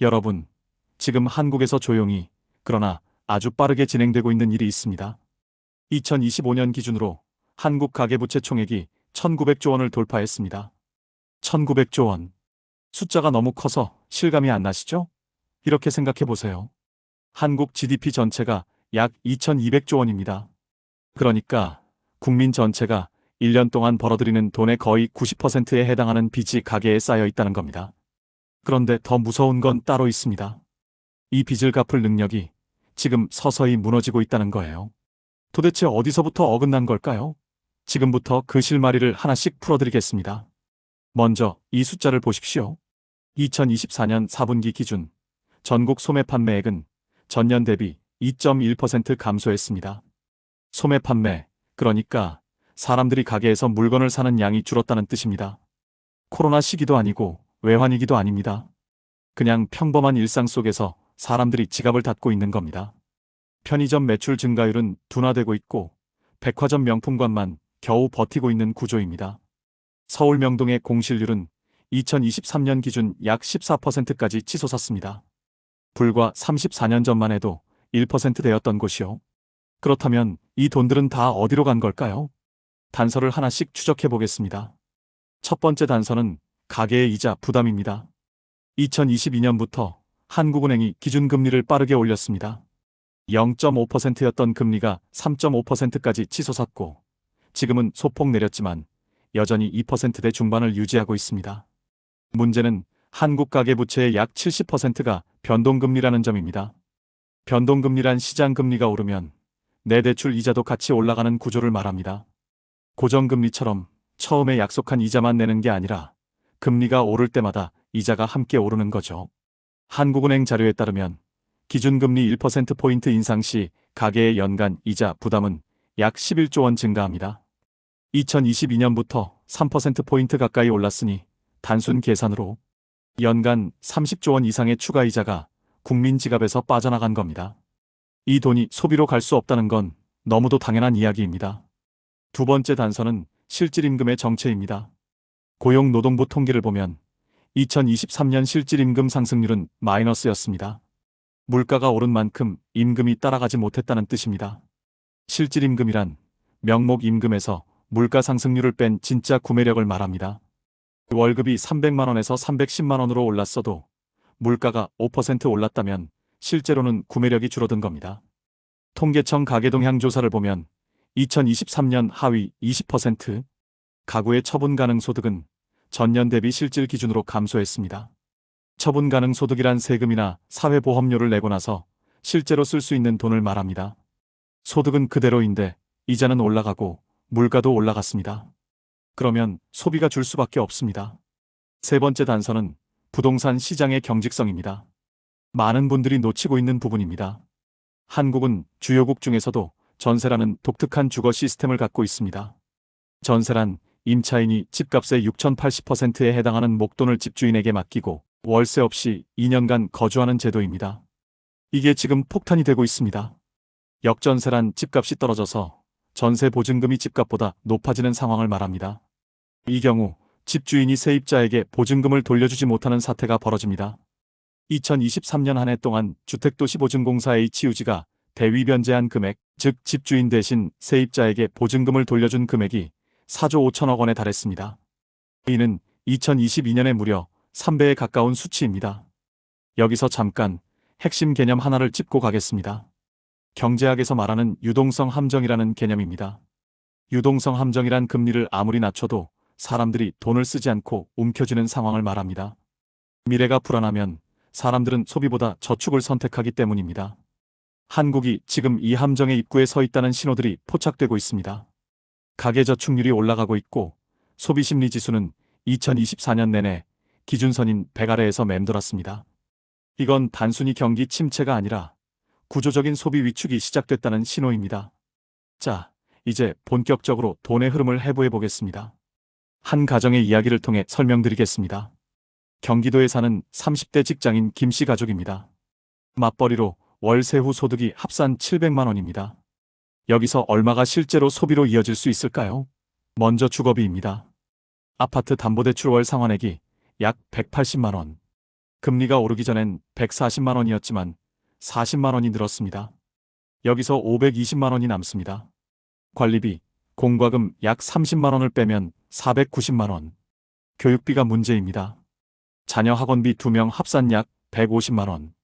여러분, 지금 한국에서 조용히, 그러나 아주 빠르게 진행되고 있는 일이 있습니다. 2025년 기준으로 한국 가계부채 총액이 1900조 원을 돌파했습니다. 1900조 원. 숫자가 너무 커서 실감이 안 나시죠? 이렇게 생각해 보세요. 한국 GDP 전체가 약 2200조 원입니다. 그러니까 국민 전체가 1년 동안 벌어들이는 돈의 거의 90%에 해당하는 빚이 가계에 쌓여 있다는 겁니다. 그런데 더 무서운 건 따로 있습니다. 이 빚을 갚을 능력이 지금 서서히 무너지고 있다는 거예요. 도대체 어디서부터 어긋난 걸까요? 지금부터 그 실마리를 하나씩 풀어드리겠습니다. 먼저 이 숫자를 보십시오. 2024년 4분기 기준 전국 소매 판매액은 전년 대비 2.1% 감소했습니다. 소매 판매, 그러니까 사람들이 가게에서 물건을 사는 양이 줄었다는 뜻입니다. 코로나 시기도 아니고 외환위기도 아닙니다. 그냥 평범한 일상 속에서 사람들이 지갑을 닫고 있는 겁니다. 편의점 매출 증가율은 둔화되고 있고 백화점 명품관만 겨우 버티고 있는 구조입니다. 서울 명동의 공실률은 2023년 기준 약 14%까지 치솟았습니다. 불과 34년 전만 해도 1%대였던 곳이요. 그렇다면 이 돈들은 다 어디로 간 걸까요? 단서를 하나씩 추적해 보겠습니다. 첫 번째 단서는 가계의 이자 부담입니다. 2022년부터 한국은행이 기준금리를 빠르게 올렸습니다. 0.5%였던 금리가 3.5%까지 치솟았고 지금은 소폭 내렸지만 여전히 2%대 중반을 유지하고 있습니다. 문제는 한국 가계부채의 약 70%가 변동금리라는 점입니다. 변동금리란 시장금리가 오르면 내 대출 이자도 같이 올라가는 구조를 말합니다. 고정금리처럼 처음에 약속한 이자만 내는 게 아니라 금리가 오를 때마다 이자가 함께 오르는 거죠. 한국은행 자료에 따르면 기준금리 1%포인트 인상 시 가계의 연간 이자 부담은 약 11조 원 증가합니다. 2022년부터 3%포인트 가까이 올랐으니 단순 계산으로 연간 30조 원 이상의 추가 이자가 국민 지갑에서 빠져나간 겁니다. 이 돈이 소비로 갈 수 없다는 건 너무도 당연한 이야기입니다. 두 번째 단서는 실질임금의 정체입니다. 고용노동부 통계를 보면 2023년 실질임금 상승률은 마이너스였습니다. 물가가 오른 만큼 임금이 따라가지 못했다는 뜻입니다. 실질임금이란 명목 임금에서 물가 상승률을 뺀 진짜 구매력을 말합니다. 월급이 300만 원에서 310만 원으로 올랐어도 물가가 5% 올랐다면 실제로는 구매력이 줄어든 겁니다. 통계청 가계동향 조사를 보면 2023년 하위 20% 가구의 처분 가능 소득은 전년 대비 실질 기준으로 감소했습니다. 처분 가능 소득이란 세금이나 사회보험료를 내고 나서 실제로 쓸 수 있는 돈을 말합니다. 소득은 그대로인데 이자는 올라가고 물가도 올라갔습니다. 그러면 소비가 줄 수밖에 없습니다. 세 번째 단서는 부동산 시장의 경직성입니다. 많은 분들이 놓치고 있는 부분입니다. 한국은 주요국 중에서도 전세라는 독특한 주거 시스템을 갖고 있습니다. 전세란 임차인이 집값의 6,080%에 해당하는 목돈을 집주인에게 맡기고 월세 없이 2년간 거주하는 제도입니다. 이게 지금 폭탄이 되고 있습니다. 역전세란 집값이 떨어져서 전세 보증금이 집값보다 높아지는 상황을 말합니다. 이 경우 집주인이 세입자에게 보증금을 돌려주지 못하는 사태가 벌어집니다. 2023년 한 해 동안 주택도시보증공사 HUG가 대위 변제한 금액, 즉 집주인 대신 세입자에게 보증금을 돌려준 금액이 4조 5천억 원에 달했습니다. 이는 2022년에 무려 3배에 가까운 수치입니다. 여기서 잠깐 핵심 개념 하나를 짚고 가겠습니다. 경제학에서 말하는 유동성 함정이라는 개념입니다. 유동성 함정이란 금리를 아무리 낮춰도 사람들이 돈을 쓰지 않고 움켜쥐는 상황을 말합니다. 미래가 불안하면 사람들은 소비보다 저축을 선택하기 때문입니다. 한국이 지금 이 함정의 입구에 서 있다는 신호들이 포착되고 있습니다. 가계저축률이 올라가고 있고 소비심리지수는 2024년 내내 기준선인 100 아래에서 맴돌았습니다. 이건 단순히 경기 침체가 아니라 구조적인 소비 위축이 시작됐다는 신호입니다. 자, 이제 본격적으로 돈의 흐름을 해부해 보겠습니다. 한 가정의 이야기를 통해 설명드리겠습니다. 경기도에 사는 30대 직장인 김씨 가족입니다. 맞벌이로 월 세후 소득이 합산 700만 원입니다. 여기서 얼마가 실제로 소비로 이어질 수 있을까요? 먼저 주거비입니다. 아파트 담보대출 월 상환액이 약 180만 원. 금리가 오르기 전엔 140만 원이었지만 40만 원이 늘었습니다. 여기서 520만 원이 남습니다. 관리비, 공과금 약 30만 원을 빼면 490만 원. 교육비가 문제입니다. 자녀 학원비 2명 합산 약 150만 원.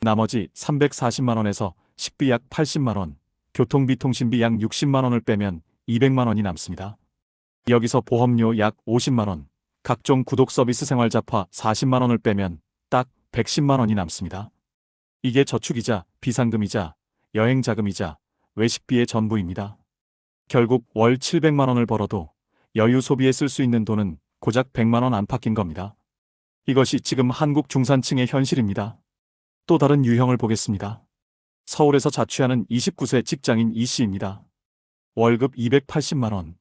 나머지 340만 원에서 식비 약 80만 원, 교통비 통신비 약 60만 원을 빼면 200만 원이 남습니다. 여기서 보험료 약 50만 원, 각종 구독 서비스 생활 잡화 40만 원을 빼면 딱 110만 원이 남습니다. 이게 저축이자 비상금이자 여행 자금이자 외식비의 전부입니다. 결국 월 700만 원을 벌어도 여유 소비에 쓸 수 있는 돈은 고작 100만 원 안팎인 겁니다. 이것이 지금 한국 중산층의 현실입니다. 또 다른 유형을 보겠습니다. 서울에서 자취하는 29세 직장인 이 씨입니다. 월급 280만 원,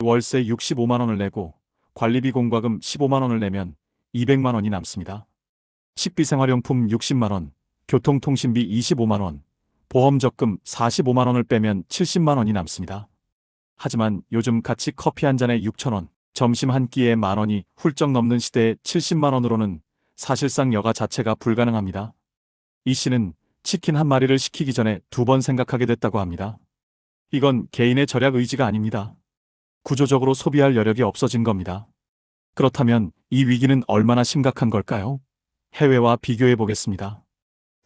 월세 65만 원을 내고 관리비 공과금 15만 원을 내면 200만 원이 남습니다. 식비 생활용품 60만 원, 교통통신비 25만 원, 보험 적금 45만 원을 빼면 70만 원이 남습니다. 하지만 요즘 같이 커피 한 잔에 6천 원, 점심 한 끼에 만 원이 훌쩍 넘는 시대에 70만 원으로는 사실상 여가 자체가 불가능합니다. 이 씨는 치킨 한 마리를 시키기 전에 2번 생각하게 됐다고 합니다. 이건 개인의 절약 의지가 아닙니다. 구조적으로 소비할 여력이 없어진 겁니다. 그렇다면 이 위기는 얼마나 심각한 걸까요? 해외와 비교해 보겠습니다.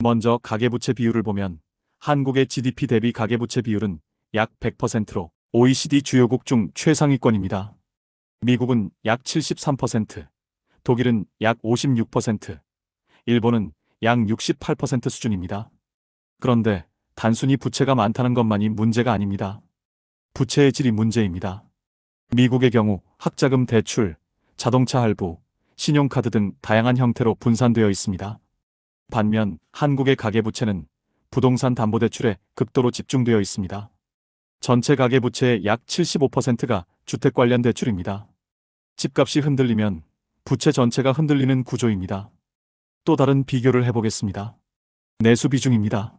먼저 가계부채 비율을 보면 한국의 GDP 대비 가계부채 비율은 약 100%로 OECD 주요국 중 최상위권입니다. 미국은 약 73%, 독일은 약 56%, 일본은 약 68% 수준입니다. 그런데 단순히 부채가 많다는 것만이 문제가 아닙니다. 부채의 질이 문제입니다. 미국의 경우 학자금 대출, 자동차 할부, 신용카드 등 다양한 형태로 분산되어 있습니다. 반면 한국의 가계부채는 부동산 담보대출에 극도로 집중되어 있습니다. 전체 가계부채의 약 75%가 주택 관련 대출입니다. 집값이 흔들리면 부채 전체가 흔들리는 구조입니다. 또 다른 비교를 해보겠습니다. 내수 비중입니다.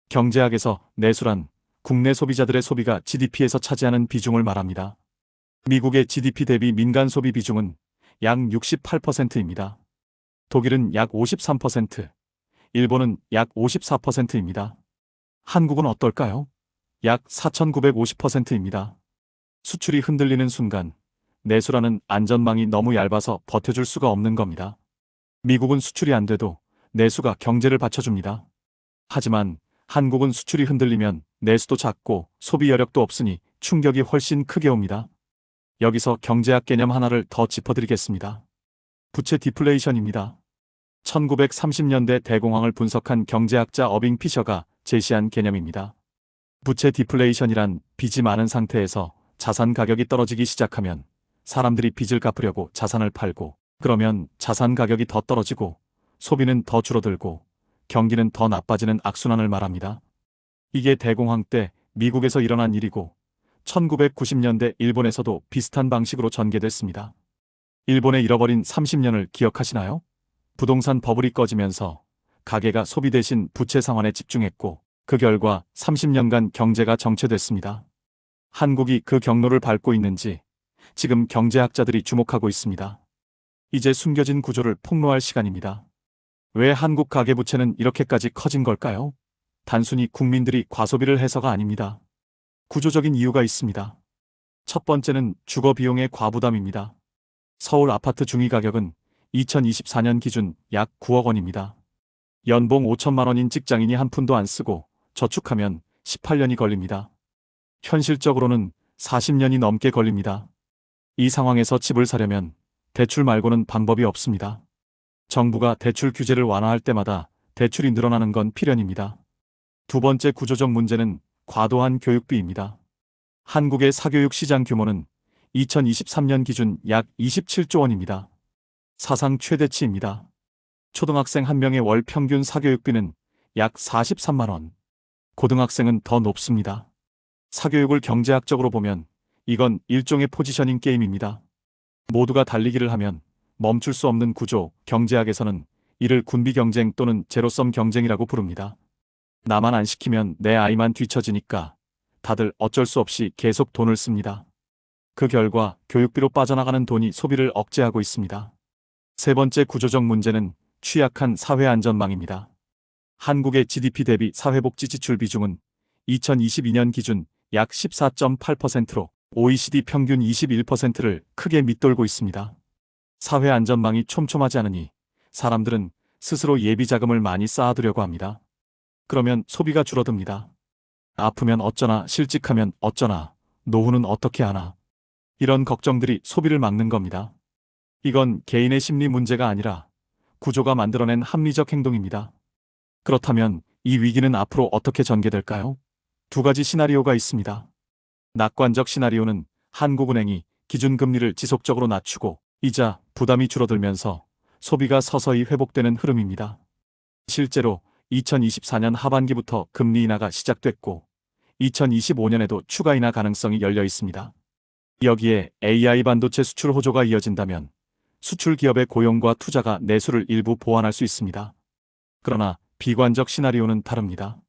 경제학에서 내수란 국내 소비자들의 소비가 GDP에서 차지하는 비중을 말합니다. 미국의 GDP 대비 민간 소비 비중은 약 68%입니다. 독일은 약 53%, 일본은 약 54%입니다. 한국은 어떨까요? 약 4,950%입니다. 수출이 흔들리는 순간 내수라는 안전망이 너무 얇아서 버텨줄 수가 없는 겁니다. 미국은 수출이 안 돼도 내수가 경제를 받쳐줍니다. 하지만 한국은 수출이 흔들리면 내수도 작고 소비 여력도 없으니 충격이 훨씬 크게 옵니다. 여기서 경제학 개념 하나를 더 짚어드리겠습니다. 부채 디플레이션입니다. 1930년대 대공황을 분석한 경제학자 어빙 피셔가 제시한 개념입니다. 부채 디플레이션이란 빚이 많은 상태에서 자산 가격이 떨어지기 시작하면 사람들이 빚을 갚으려고 자산을 팔고, 그러면 자산 가격이 더 떨어지고 소비는 더 줄어들고 경기는 더 나빠지는 악순환을 말합니다. 이게 대공황 때 미국에서 일어난 일이고 1990년대 일본에서도 비슷한 방식으로 전개됐습니다. 일본의 잃어버린 30년을 기억하시나요? 부동산 버블이 꺼지면서 가계가 소비 대신 부채 상환에 집중했고 그 결과 30년간 경제가 정체됐습니다. 한국이 그 경로를 밟고 있는지 지금 경제학자들이 주목하고 있습니다. 이제 숨겨진 구조를 폭로할 시간입니다. 왜 한국 가계부채는 이렇게까지 커진 걸까요? 단순히 국민들이 과소비를 해서가 아닙니다. 구조적인 이유가 있습니다. 첫 번째는 주거 비용의 과부담입니다. 서울 아파트 중위 가격은 2024년 기준 약 9억 원입니다. 연봉 5천만 원인 직장인이 한 푼도 안 쓰고 저축하면 18년이 걸립니다. 현실적으로는 40년이 넘게 걸립니다. 이 상황에서 집을 사려면 대출 말고는 방법이 없습니다. 정부가 대출 규제를 완화할 때마다 대출이 늘어나는 건 필연입니다. 두 번째 구조적 문제는 과도한 교육비입니다. 한국의 사교육 시장 규모는 2023년 기준 약 27조 원입니다. 사상 최대치입니다. 초등학생 한 명의 월 평균 사교육비는 약 43만 원. 고등학생은 더 높습니다. 사교육을 경제학적으로 보면 이건 일종의 포지셔닝 게임입니다. 모두가 달리기를 하면 멈출 수 없는 구조, 경제학에서는 이를 군비 경쟁 또는 제로섬 경쟁이라고 부릅니다. 나만 안 시키면 내 아이만 뒤처지니까 다들 어쩔 수 없이 계속 돈을 씁니다. 그 결과 교육비로 빠져나가는 돈이 소비를 억제하고 있습니다. 세 번째 구조적 문제는 취약한 사회안전망입니다. 한국의 GDP 대비 사회복지 지출 비중은 2022년 기준 약 14.8%로 OECD 평균 21%를 크게 밑돌고 있습니다. 사회안전망이 촘촘하지 않으니 사람들은 스스로 예비 자금을 많이 쌓아두려고 합니다. 그러면 소비가 줄어듭니다. 아프면 어쩌나, 실직하면 어쩌나, 노후는 어떻게 하나. 이런 걱정들이 소비를 막는 겁니다. 이건 개인의 심리 문제가 아니라 구조가 만들어낸 합리적 행동입니다. 그렇다면 이 위기는 앞으로 어떻게 전개될까요? 두 가지 시나리오가 있습니다. 낙관적 시나리오는 한국은행이 기준금리를 지속적으로 낮추고 이자 부담이 줄어들면서 소비가 서서히 회복되는 흐름입니다. 실제로 2024년 하반기부터 금리 인하가 시작됐고 2025년에도 추가 인하 가능성이 열려 있습니다. 여기에 AI 반도체 수출 호조가 이어진다면 수출 기업의 고용과 투자가 내수를 일부 보완할 수 있습니다. 그러나 비관적 시나리오는 다릅니다.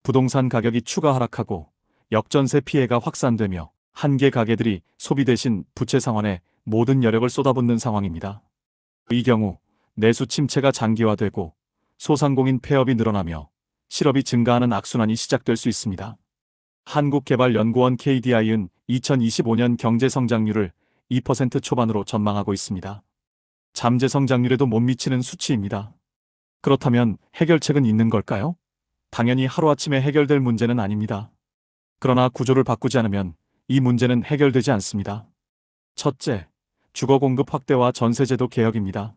부동산 가격이 추가 하락하고 역전세 피해가 확산되며 한계 가게들이 소비 대신 부채 상환에 모든 여력을 쏟아붓는 상황입니다. 이 경우 내수 침체가 장기화되고 소상공인 폐업이 늘어나며 실업이 증가하는 악순환이 시작될 수 있습니다. 한국개발연구원 KDI는 2025년 경제 성장률을 2% 초반으로 전망하고 있습니다. 잠재 성장률에도 못 미치는 수치입니다. 그렇다면 해결책은 있는 걸까요? 당연히 하루아침에 해결될 문제는 아닙니다. 그러나 구조를 바꾸지 않으면 이 문제는 해결되지 않습니다. 첫째, 주거 공급 확대와 전세제도 개혁입니다.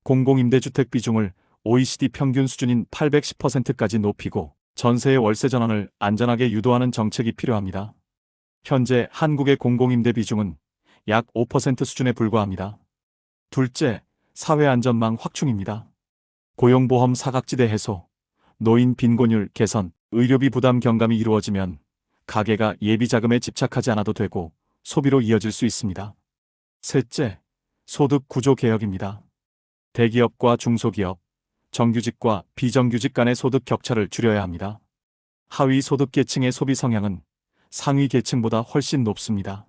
공공임대주택 비중을 OECD 평균 수준인 810%까지 높이고 전세의 월세 전환을 안전하게 유도하는 정책이 필요합니다. 현재 한국의 공공임대 비중은 약 5% 수준에 불과합니다. 둘째, 사회안전망 확충입니다. 고용보험 사각지대 해소, 노인 빈곤율 개선, 의료비 부담 경감이 이루어지면 가계가 예비자금에 집착하지 않아도 되고 소비로 이어질 수 있습니다. 셋째, 소득 구조 개혁입니다. 대기업과 중소기업, 정규직과 비정규직 간의 소득 격차를 줄여야 합니다. 하위 소득 계층의 소비 성향은 상위 계층보다 훨씬 높습니다.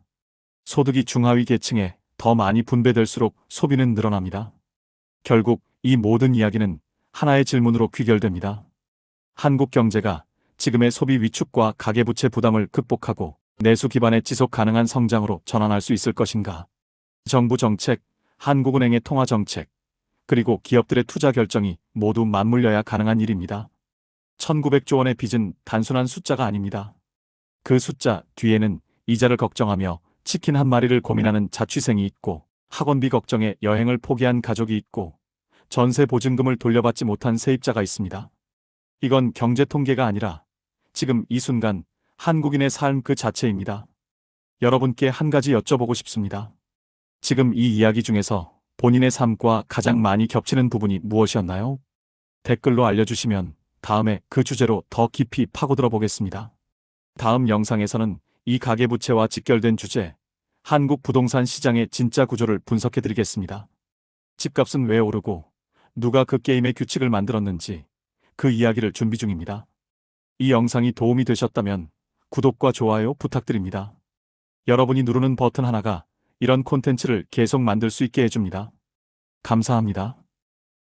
소득이 중하위 계층에 더 많이 분배될수록 소비는 늘어납니다. 결국 이 모든 이야기는 하나의 질문으로 귀결됩니다. 한국 경제가 지금의 소비 위축과 가계부채 부담을 극복하고 내수 기반의 지속 가능한 성장으로 전환할 수 있을 것인가? 정부 정책, 한국은행의 통화 정책, 그리고 기업들의 투자 결정이 모두 맞물려야 가능한 일입니다. 1900조 원의 빚은 단순한 숫자가 아닙니다. 그 숫자 뒤에는 이자를 걱정하며 치킨 한 마리를 고민하는 자취생이 있고 학원비 걱정에 여행을 포기한 가족이 있고 전세 보증금을 돌려받지 못한 세입자가 있습니다. 이건 경제 통계가 아니라 지금 이 순간 한국인의 삶 그 자체입니다. 여러분께 한 가지 여쭤보고 싶습니다. 지금 이 이야기 중에서 본인의 삶과 가장 많이 겹치는 부분이 무엇이었나요? 댓글로 알려주시면 다음에 그 주제로 더 깊이 파고들어 보겠습니다. 다음 영상에서는 이 가계부채와 직결된 주제, 한국 부동산 시장의 진짜 구조를 분석해 드리겠습니다. 집값은 왜 오르고 누가 그 게임의 규칙을 만들었는지 그 이야기를 준비 중입니다. 이 영상이 도움이 되셨다면 구독과 좋아요 부탁드립니다. 여러분이 누르는 버튼 하나가 이런 콘텐츠를 계속 만들 수 있게 해줍니다. 감사합니다.